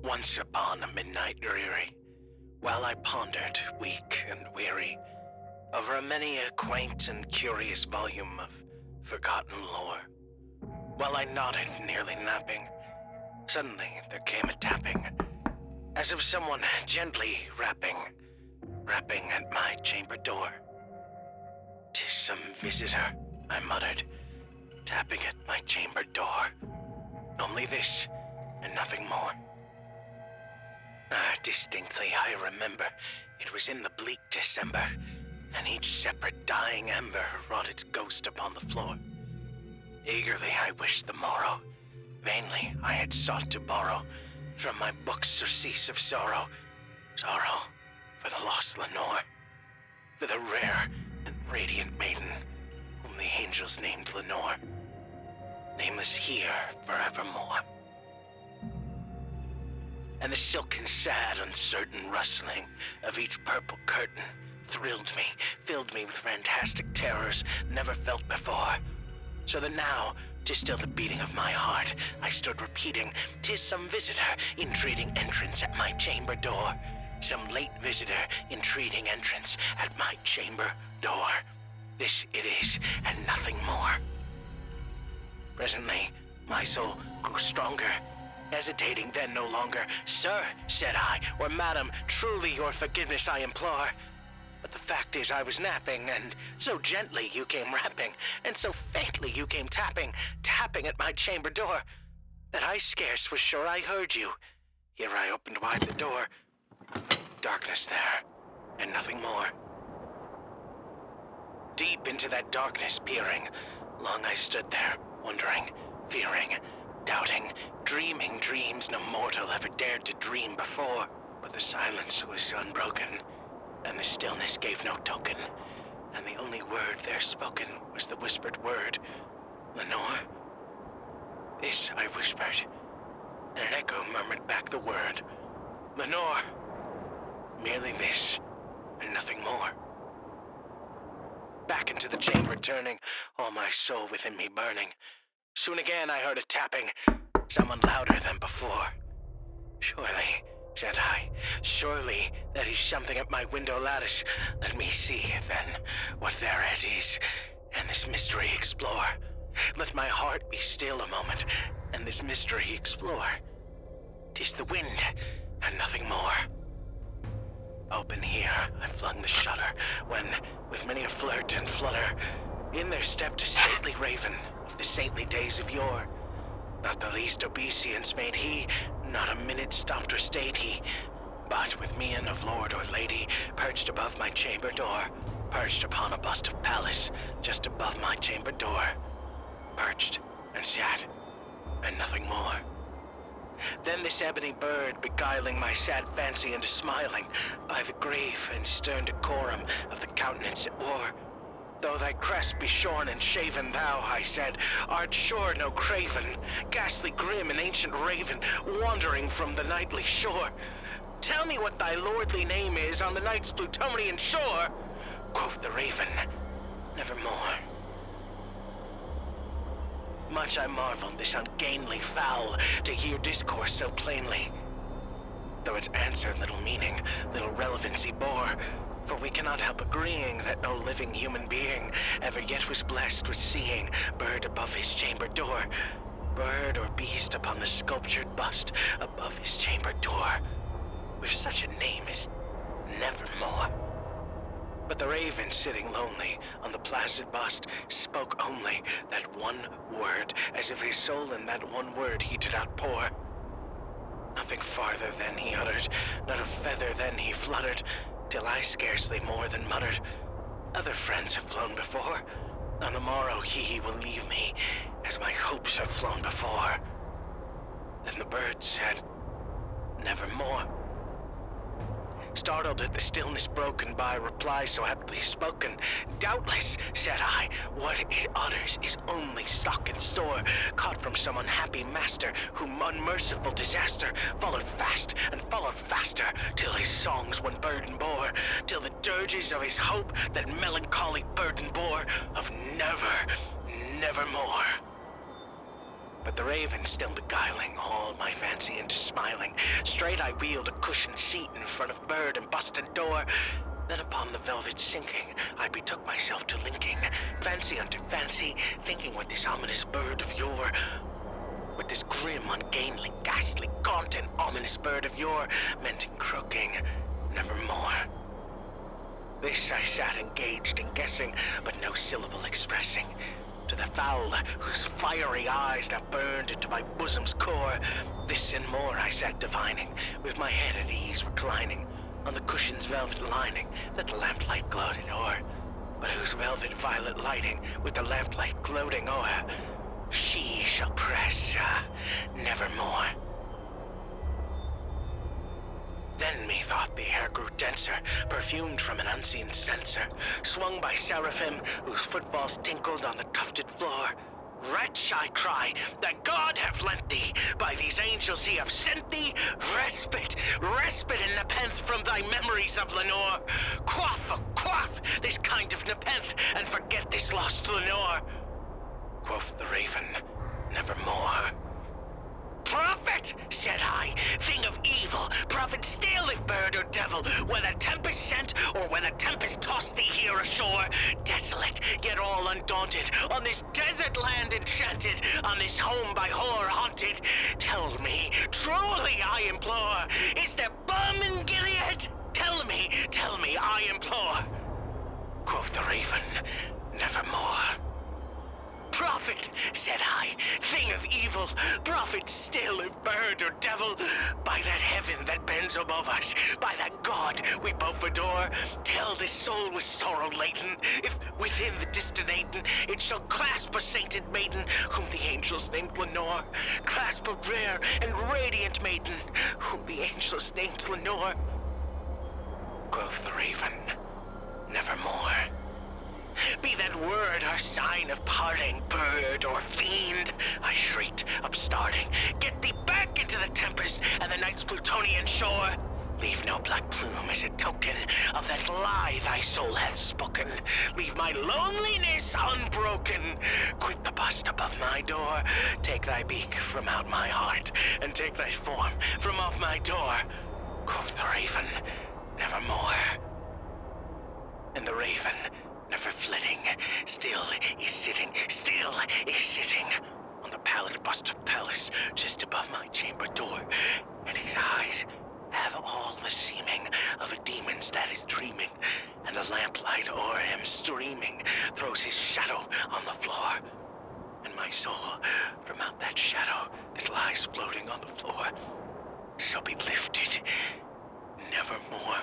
Once upon a midnight dreary, while I pondered, weak and weary, over a many a quaint and curious volume of forgotten lore, while I nodded, nearly napping, suddenly there came a tapping, as of someone gently rapping at my chamber door. "'Tis some visitor," I muttered, tapping at my chamber door. Only this, and nothing more. Distinctly I remember, it was in the bleak December, and each separate dying ember wrought its ghost upon the floor. Eagerly I wished the morrow, vainly I had sought to borrow from my books surcease of sorrow, sorrow for the lost Lenore, for the rare and radiant maiden whom the angels named Lenore, nameless here forevermore. And the silken, sad, uncertain rustling of each purple curtain thrilled me, filled me with fantastic terrors never felt before. So that now, to still the beating of my heart, I stood repeating, "'Tis some visitor entreating entrance at my chamber door. Some late visitor entreating entrance at my chamber door. This it is, and nothing more." Presently, my soul grew stronger, hesitating then no longer. "Sir," said I, "or madam, truly your forgiveness I implore. But the fact is I was napping, and so gently you came rapping, and so faintly you came tapping at my chamber door, that I scarce was sure I heard you. Here I opened wide the door. Darkness there, and nothing more. Deep into that darkness peering, long I stood there, wondering, fearing, doubting, dreaming dreams no mortal ever dared to dream before. But the silence was unbroken, and the stillness gave no token, and the only word there spoken was the whispered word, "Lenore." This I whispered, and an echo murmured back the word, "Lenore." Merely this, and nothing more. Back into the chamber turning, all my soul within me burning. Soon again I heard a tapping, someone louder than before. "Surely," said I, "surely that is something at my window lattice. Let me see, then, what thereat is, and this mystery explore. Let my heart be still a moment, and this mystery explore. 'Tis the wind, and nothing more." Open here, I flung the shutter, when, with many a flirt and flutter, in there stepped a stately raven of the saintly days of yore. Not the least obeisance made he, not a minute stopped or stayed he, but with mien of lord or lady, perched above my chamber door, perched upon a bust of Pallas, just above my chamber door, perched and sat, and nothing more. Then this ebony bird, beguiling my sad fancy into smiling, by the grave and stern decorum of the countenance it wore, "Though thy crest be shorn and shaven, thou," I said, "art sure no craven, ghastly grim and ancient raven, wandering from the nightly shore. Tell me what thy lordly name is on the night's Plutonian shore." Quoth the raven, "Nevermore." Much I marveled this ungainly fowl to hear discourse so plainly, though its answer little meaning, little relevancy bore, for we cannot help agreeing that no living human being ever yet was blessed with seeing bird above his chamber door, bird or beast upon the sculptured bust above his chamber door, with such a name as Nevermore. But the raven, sitting lonely on the placid bust, spoke only that one word, as if his soul in that one word he did outpour. Nothing farther then he uttered, not a feather then he fluttered, till I scarcely more than muttered, "Other friends have flown before. On the morrow he will leave me, as my hopes have flown before." Then the bird said, "Nevermore." Startled at the stillness broken by a reply so aptly spoken, "Doubtless," said I, "what it utters is only stock and store, caught from some unhappy master, whom unmerciful disaster followed fast and followed faster, till his songs one burden bore, till the dirges of his hope that melancholy burden bore, of nevermore." But the raven still beguiling all my fancy into smiling. Straight I wheeled a cushioned seat in front of bird and busted door. Then upon the velvet sinking, I betook myself to linking fancy unto fancy, thinking what this ominous bird of yore, what this grim, ungainly, ghastly, gaunt, and ominous bird of yore meant in croaking nevermore. This I sat engaged in guessing, but no syllable expressing. To the fowl whose fiery eyes now burned into my bosom's core, this and more I sat divining, with my head at ease reclining on the cushion's velvet lining that the lamplight gloated o'er, but whose velvet violet lighting with the lamplight gloating o'er, she shall press nevermore. Then methought the air grew denser, perfumed from an unseen censer, swung by seraphim whose footfalls tinkled on the tufted floor. Wretch, I cry, that God have lent thee, by these angels he have sent thee, respite, respite and nepenthe from thy memories of Lenore. Quaff this kind of nepenthe, and forget this lost Lenore. Quoth the raven, nevermore. Prophet, said I, thing of evil, prophet still if bird or devil, whether tempest sent or whether tempest tossed thee here ashore, desolate, yet all undaunted, on this desert land enchanted, on this home by horror haunted, tell me, truly I implore, is there balm in Gilead? Tell me, I implore. Quoth the raven, nevermore. Prophet, said I, thing of evil, prophet still if bird or devil, by that heaven that bends above us, by that God we both adore, tell this soul with sorrow laden, if within the distant Aden it shall clasp a sainted maiden, whom the angels named Lenore, clasp a rare and radiant maiden, whom the angels named Lenore. Quoth the raven, nevermore. Be that word our sign of parting, bird or fiend, I shrieked, upstarting. Get thee back into the tempest and the night's Plutonian shore. Leave no black plume as a token of that lie thy soul hath spoken. Leave my loneliness unbroken. Quit the bust above my door. Take thy beak from out my heart, and take thy form from off my door. Quoth the raven, nevermore. And the raven, never flitting, still is sitting on the pallid bust of Pallas just above my chamber door, and his eyes have all the seeming of a demon's that is dreaming, and the lamplight o'er him streaming throws his shadow on the floor, and my soul from out that shadow that lies floating on the floor shall be lifted nevermore.